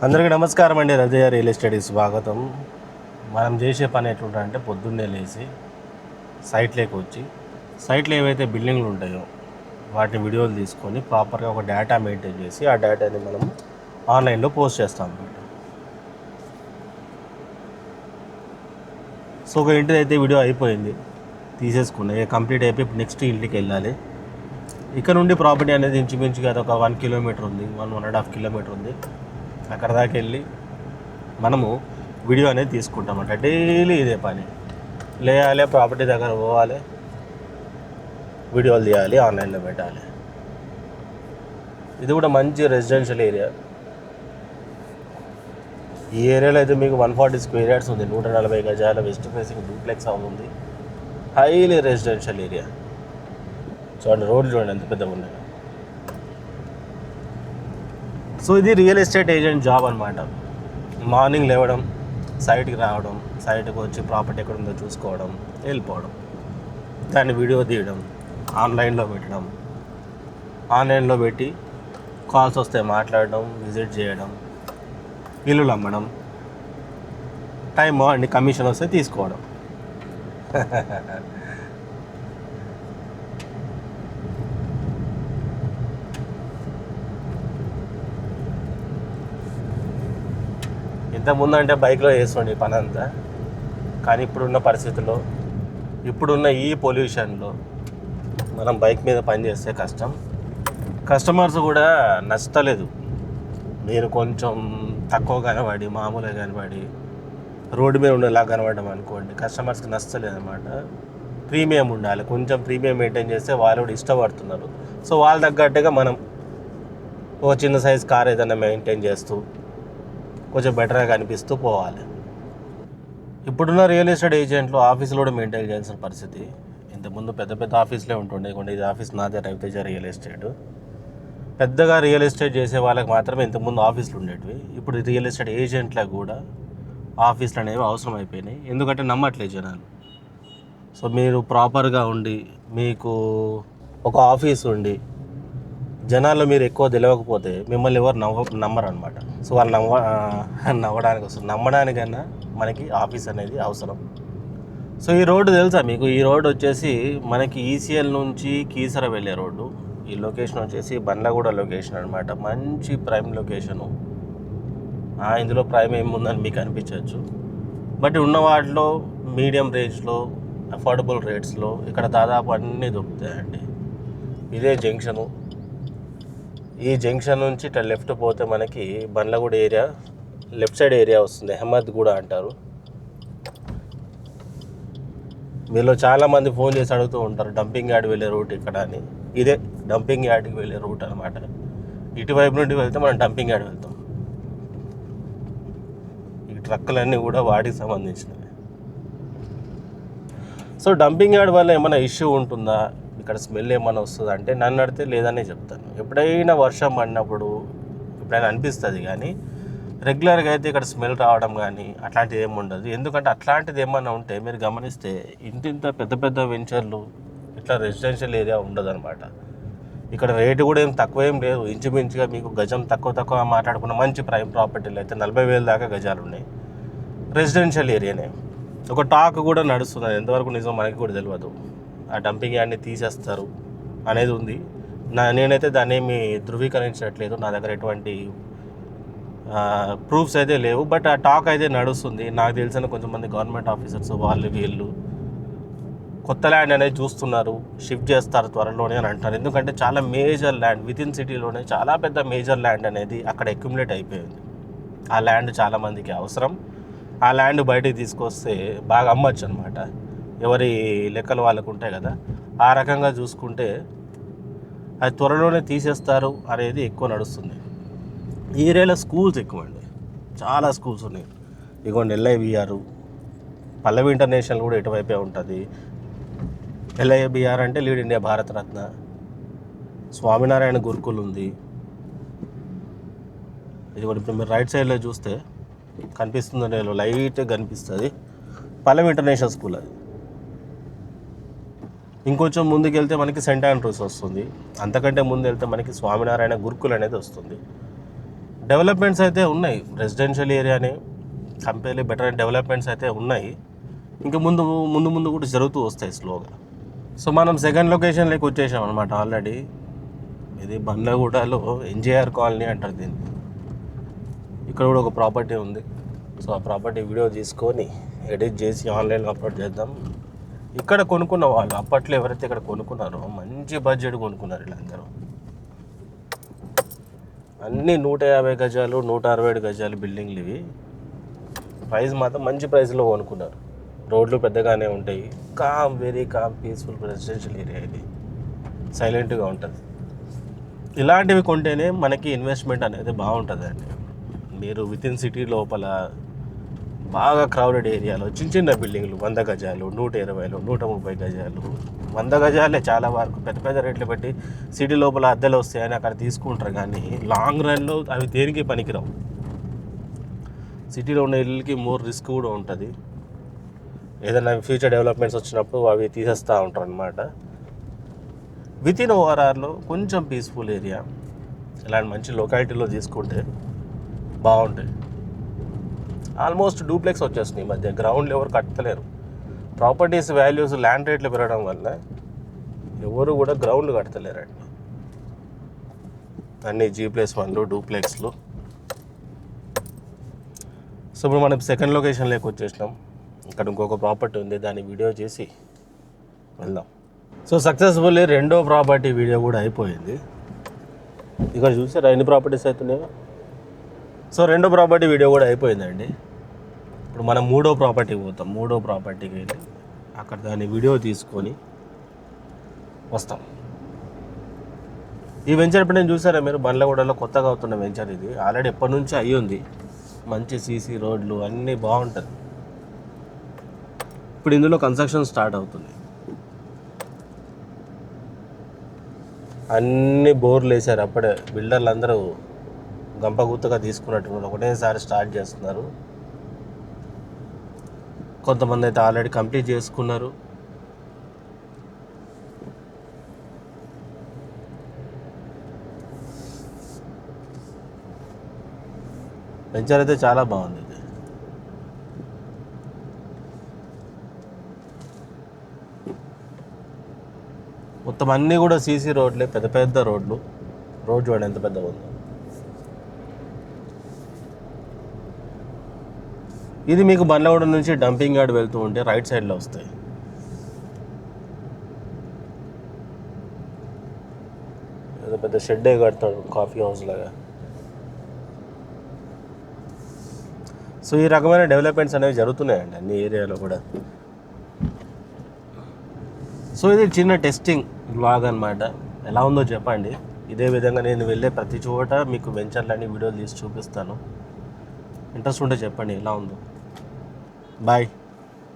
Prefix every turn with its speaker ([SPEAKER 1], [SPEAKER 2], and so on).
[SPEAKER 1] అందరికీ నమస్కారం అండి. రజయ రియల్ ఎస్టేట్కి స్వాగతం. మనం చేసే పని ఎట్లుంటుందంటే పొద్దున్నే లేచి సైట్లోకి వచ్చి సైట్లో ఏవైతే బిల్డింగ్లు ఉంటాయో వాటిని వీడియోలు తీసుకొని ప్రాపర్గా ఒక డేటా మెయింటైన్ చేసి ఆ డేటాని మనం ఆన్లైన్లో పోస్ట్ చేస్తాం అన్నమాట. సో ఒక ఇంటిది అయితే వీడియో అయిపోయింది, తీసేసుకున్నాయి, కంప్లీట్ అయిపోయి ఇప్పుడు నెక్స్ట్ ఇంటికి వెళ్ళాలి. ఇక్కడ నుండి ప్రాపర్టీ అనేది ఇంచుమించుగా ఒక 1 కిలోమీటర్ ఉంది, 1.5 కిలోమీటర్ ఉంది. అక్కడ దాకా వెళ్ళి మనము వీడియో అనేది తీసుకుంటామంట. డైలీ ఇదే పని, లేయాలి, ప్రాపర్టీ దగ్గర పోవాలి, వీడియోలు తీయాలి, ఆన్లైన్లో పెట్టాలి. ఇది కూడా మంచి రెసిడెన్షియల్ ఏరియా. ఈ ఏరియాలో అయితే మీకు 140 స్క్వేర్ యార్డ్స్ ఉంది, 140 గజాల వెస్ట్ ఫేసింగ్ డూప్లెక్స్ హౌస్ ఉంది. Highly residential area. చూడండి, రోడ్లు చూడండి ఎంత పెద్దగా ఉన్నాయి. సో ఇది రియల్ ఎస్టేట్ ఏజెంట్ జాబ్ అనమాట. మార్నింగ్ లేవడం, సైట్కి రావడం, సైట్కి వచ్చి ప్రాపర్టీ ఎక్కడ ఉందో చూసుకోవడం, వెళ్ళిపోవడం, దాన్ని వీడియో తీయడం, ఆన్లైన్లో పెట్టడం, ఆన్లైన్లో పెట్టి కాల్స్ వస్తే మాట్లాడడం, విజిట్ చేయడం, ఇల్లులు అమ్మడం, టైం బాగుండి కమిషన్ వస్తే తీసుకోవడం. ఇంతకుముందు అంటే బైక్లో వేసుకోండి పని అంతా, కానీ ఇప్పుడున్న పరిస్థితుల్లో, ఇప్పుడున్న ఈ పొల్యూషన్లో మనం బైక్ మీద పని చేస్తే కష్టం. కస్టమర్స్ కూడా నచ్చలేదు. మీరు కొంచెం తక్కువ కనబడి, మామూలుగా కనబడి, రోడ్డు మీద ఉండేలా కనబడడం అనుకోండి, కస్టమర్స్కి నచ్చలేదు అనమాట. ప్రీమియం ఉండాలి, కొంచెం ప్రీమియం మెయింటైన్ చేస్తే వాళ్ళు కూడా ఇష్టపడుతున్నారు. సో వాళ్ళ తగ్గట్టుగా మనం ఒక చిన్న సైజ్ కార్ ఏదైనా మెయింటైన్ చేస్తూ కొంచెం బెటర్గా కనిపిస్తూ పోవాలి. ఇప్పుడున్న రియల్ ఎస్టేట్ ఏజెంట్లు ఆఫీసులో కూడా మెయింటైన్ చేయాల్సిన పరిస్థితి. ఇంతకుముందు పెద్ద పెద్ద ఆఫీసులే ఉంటుండే. కొన్ని ఇది ఆఫీస్ నాదే, రవితేజ రియల్ ఎస్టేట్. పెద్దగా రియల్ ఎస్టేట్ చేసే వాళ్ళకి మాత్రమే ఇంతకుముందు ఆఫీసులు ఉండేటివి. ఇప్పుడు రియల్ ఎస్టేట్ ఏజెంట్లకు కూడా ఆఫీసులు అనేవి అవసరం అయిపోయినాయి. ఎందుకంటే నమ్మట్లేదు జనాలు. సో మీరు ప్రాపర్గా ఉండి, మీకు ఒక ఆఫీస్ ఉండి, జనాల్లో మీరు ఎక్కువ తెలియకపోతే మిమ్మల్ని ఎవరు నమ్మరు అనమాట. సో వాళ్ళు నవ్వడానికి వస్తుంది. నమ్మడానికన్నా మనకి ఆఫీస్ అనేది అవసరం. సో ఈ రోడ్డు తెలుసా మీకు? ఈ రోడ్డు వచ్చేసి మనకి ఈసీఎల్ నుంచి కీసర వెళ్ళే రోడ్డు. ఈ లొకేషన్ వచ్చేసి బండ్లగూడ లొకేషన్ అనమాట. మంచి ప్రైమ్ లొకేషను. ఇందులో ప్రైమ్ ఏముందని మీకు అనిపించవచ్చు, బట్ ఉన్న వాటిలో మీడియం రేంజ్లో, అఫోర్డబుల్ రేట్స్లో ఇక్కడ దాదాపు అన్నీ దొరుకుతాయండి. ఇదే జంక్షను. ఈ జంక్షన్ నుంచి ఇట్లా లెఫ్ట్ పోతే మనకి Bandlaguda area, left side area వస్తుంది. అహ్మద్గూడ అంటారు. మీలో చాలామంది ఫోన్ చేసి అడుగుతూ ఉంటారు డంపింగ్ యార్డ్ వెళ్ళే రూట్ ఇక్కడ అని. ఇదే డంపింగ్ యార్డ్కి వెళ్ళే రూట్ అనమాట. ఇటువైపు నుండి వెళ్తే మనం డంపింగ్ యార్డ్ వెళ్తాం. ఈ ట్రక్కులన్నీ కూడా వాటికి సంబంధించినవి. సో డంపింగ్ యార్డ్ వల్ల ఏమైనా ఇష్యూ ఉంటుందా, ఇక్కడ స్మెల్ ఏమైనా వస్తుందా అంటే నన్ను అడిగితే లేదనే చెప్తాను. ఎప్పుడైనా వర్షం పడినప్పుడు ఎప్పుడైనా అనిపిస్తుంది, కానీ రెగ్యులర్గా అయితే ఇక్కడ స్మెల్ రావడం కానీ అట్లాంటిది ఏమి ఉండదు. ఎందుకంటే అట్లాంటిది ఏమైనా ఉంటే మీరు గమనిస్తే ఇంత పెద్ద పెద్ద వెంచర్లు ఇట్లా రెసిడెన్షియల్ ఏరియా ఉండదు అనమాట. ఇక్కడ రేటు కూడా ఏం తక్కువ ఏం లేదు. ఇంచుమించుగా మీకు గజం తక్కువ మాట్లాడుకున్న మంచి ప్రైమ్ ప్రాపర్టీలు అయితే 40,000 దాకా గజాలు ఉన్నాయి. రెసిడెన్షియల్ ఏరియానే. ఒక టాక్ కూడా నడుస్తుంది, ఎంతవరకు నిజం మనకి కూడా తెలియదు. ఆ డంపింగ్ యార్డ్ని తీసేస్తారు అనేది ఉంది. నేనైతే దాన్ని ఏమి ధృవీకరించట్లేదు. నా దగ్గర ఎటువంటి ప్రూఫ్స్ అయితే లేవు, బట్ ఆ టాక్ అయితే నడుస్తుంది. నాకు తెలిసిన కొంతమంది గవర్నమెంట్ ఆఫీసర్స్ వీళ్ళు కొత్త ల్యాండ్ అనేది చూస్తున్నారు, షిఫ్ట్ చేస్తారు త్వరలోనే అని అంటారు. ఎందుకంటే చాలా మేజర్ ల్యాండ్, వితిన్ సిటీలోనే చాలా పెద్ద మేజర్ ల్యాండ్ అనేది అక్కడ అక్యుములేట్ అయిపోయింది. ఆ ల్యాండ్ చాలామందికి అవసరం. ఆ ల్యాండ్ బయటికి తీసుకొస్తే బాగా అమ్మచ్చు అనమాట. ఎవరి లెక్కలు వాళ్ళకు ఉంటాయి కదా. ఆ రకంగా చూసుకుంటే అది త్వరలోనే తీసేస్తారు అనేది ఎక్కువ నడుస్తుంది. ఈ ఏరియాలో స్కూల్స్ ఎక్కువ అండి, చాలా స్కూల్స్ ఉన్నాయి. ఇదిగోండి LIBR, పల్లవి ఇంటర్నేషనల్ కూడా ఇటువైపే ఉంటుంది. LIBR అంటే లీడ్ ఇండియా భారతరత్న. స్వామినారాయణ గురుకుల్ ఉంది. ఇది కూడా ఇప్పుడు మీరు రైట్ సైడ్లో చూస్తే కనిపిస్తుంది, లైట్గా కనిపిస్తుంది, పల్లవి ఇంటర్నేషనల్ స్కూల్. అది ఇంకొంచెం ముందుకు వెళ్తే మనకి సెయింట్ ఆండ్రూస్ వస్తుంది. అంతకంటే ముందు వెళ్తే మనకి స్వామినారాయణ గురుకుల్ అనేది వస్తుంది. డెవలప్మెంట్స్ అయితే ఉన్నాయి, రెసిడెన్షియల్ ఏరియాని కంపేర్లీ బెటర్ డెవలప్మెంట్స్ అయితే ఉన్నాయి. ఇంకా ముందు ముందు ముందు కూడా జరుగుతూ వస్తాయి స్లోగా. సో మనం సెకండ్ లొకేషన్లోకి వచ్చేసాం అనమాట ఆల్రెడీ. ఇది బండ్లగూడలో ఎన్జేఆర్ కాలనీ అంటారు దీన్ని. ఇక్కడ కూడా ఒక ప్రాపర్టీ ఉంది. సో ఆ ప్రాపర్టీ వీడియో తీసుకొని ఎడిట్ చేసి ఆన్లైన్లో అప్లోడ్ చేద్దాం. ఇక్కడ కొనుక్కున్న వాళ్ళు అప్పట్లో ఎవరైతే ఇక్కడ కొనుక్కున్నారో మంచి బడ్జెట్ కొనుక్కున్నారు వీళ్ళందరూ. అన్నీ 150 గజాలు 167 గజాలు బిల్డింగ్లు ఇవి. ప్రైస్ మాత్రం మంచి ప్రైస్లో కొనుక్కున్నారు. రోడ్లు పెద్దగానే ఉంటాయి. Very calm peaceful residential area ఇది. సైలెంట్గా ఉంటుంది. ఇలాంటివి కొంటేనే మనకి ఇన్వెస్ట్మెంట్ అనేది బాగుంటుందండి. మీరు వితిన్ సిటీ లోపల బాగా క్రౌడెడ్ ఏరియాలో చిన్న చిన్న బిల్డింగ్లు 100 గజాలు 120 130 గజాలు 100 గజాలే చాలా వరకు పెద్ద పెద్ద రేట్లు పెట్టి సిటీ లోపల అద్దెలు వస్తాయని అక్కడ తీసుకుంటారు. కానీ లాంగ్ రన్లో అవి దేనికి పనికిరావు. సిటీలో ఉన్న ఇళ్ళకి మోర్ రిస్క్ కూడా ఉంటుంది. ఏదైనా ఫ్యూచర్ డెవలప్మెంట్స్ వచ్చినప్పుడు అవి తీసేస్తూ ఉంటారు అనమాట. వితిన్ ఓఆర్ఆర్లో కొంచెం పీస్ఫుల్ ఏరియా ఇలాంటి మంచి లొకాలిటీలో తీసుకుంటే బాగుంటాయి. ఆల్మోస్ట్ డూప్లెక్స్ వచ్చేస్తున్నాయి ఈ మధ్య. గ్రౌండ్లు ఎవరు కట్టలేరు. ప్రాపర్టీస్ వాల్యూస్ ల్యాండ్ రేట్లు పెరగడం వల్ల ఎవరు కూడా గ్రౌండ్లు కట్టలేరండి. అన్నీ G+1 డూప్లెక్స్లు. సో ఇప్పుడు మనం సెకండ్ లొకేషన్లోకి వచ్చేసినాం. ఇక్కడ ఇంకొక ప్రాపర్టీ ఉంది, దాన్ని వీడియో చేసి వెళ్దాం. సో సక్సెస్ఫుల్లీ రెండో ప్రాపర్టీ వీడియో కూడా అయిపోయింది. ఇక్కడ చూసారా ఎన్ని ప్రాపర్టీస్ అవుతున్నాయో. సో రెండో ప్రాపర్టీ వీడియో కూడా అయిపోయిందండి. ఇప్పుడు మనం మూడో ప్రాపర్టీకి పోతాం. మూడో ప్రాపర్టీకి వెళ్ళి అక్కడ దాన్ని వీడియో తీసుకొని వస్తాం. ఈ వెంచర్ ఇప్పుడు నేను చూసారా మీరు, బండ్లగూడలో కొత్తగా అవుతున్న వెంచర్ ఇది. ఆల్రెడీ ఎప్పటి నుంచి అయ్యి ఉంది. మంచి సీసీ రోడ్లు అన్నీ బాగుంటుంది. ఇప్పుడు ఇందులో కన్స్ట్రక్షన్ స్టార్ట్ అవుతుంది. అన్ని బోర్లు వేసారు అప్పుడే. బిల్డర్లు అందరూ గంపగుత్తగా తీసుకున్నట్టు ఒకటేసారి స్టార్ట్ చేస్తున్నారు. కొంతమంది అయితే ఆల్రెడీ కంప్లీట్ చేసుకున్నారు. వెంచర్ అయితే చాలా బాగుంది. ఇది మొత్తం అన్నీ కూడా సీసీ రోడ్లే, పెద్ద పెద్ద రోడ్లు. రోడ్ చూడండి ఎంత పెద్దగా ఉందో. ఇది మీకు బండ్లగూడ నుంచి డంపింగ్ యార్డ్ వెళ్తూ ఉంటే రైట్ సైడ్లో వస్తాయి. ఏదో పెద్ద షెడ్డే కడతాడు కాఫీ హౌస్ లాగా. సో ఈ రకమైన డెవలప్మెంట్స్ అనేవి జరుగుతున్నాయండి అన్ని ఏరియాలో కూడా. సో ఇది చిన్న టెస్టింగ్ వ్లాగ్ అనమాట. ఎలా ఉందో చెప్పండి. ఇదే విధంగా నేను వెళ్ళే ప్రతి చోట మీకు వెంచర్లన్నీ వీడియోలు తీసి చూపిస్తాను. ఇంట్రెస్ట్ ఉంటే చెప్పండి ఎలా ఉందో. బాయ్.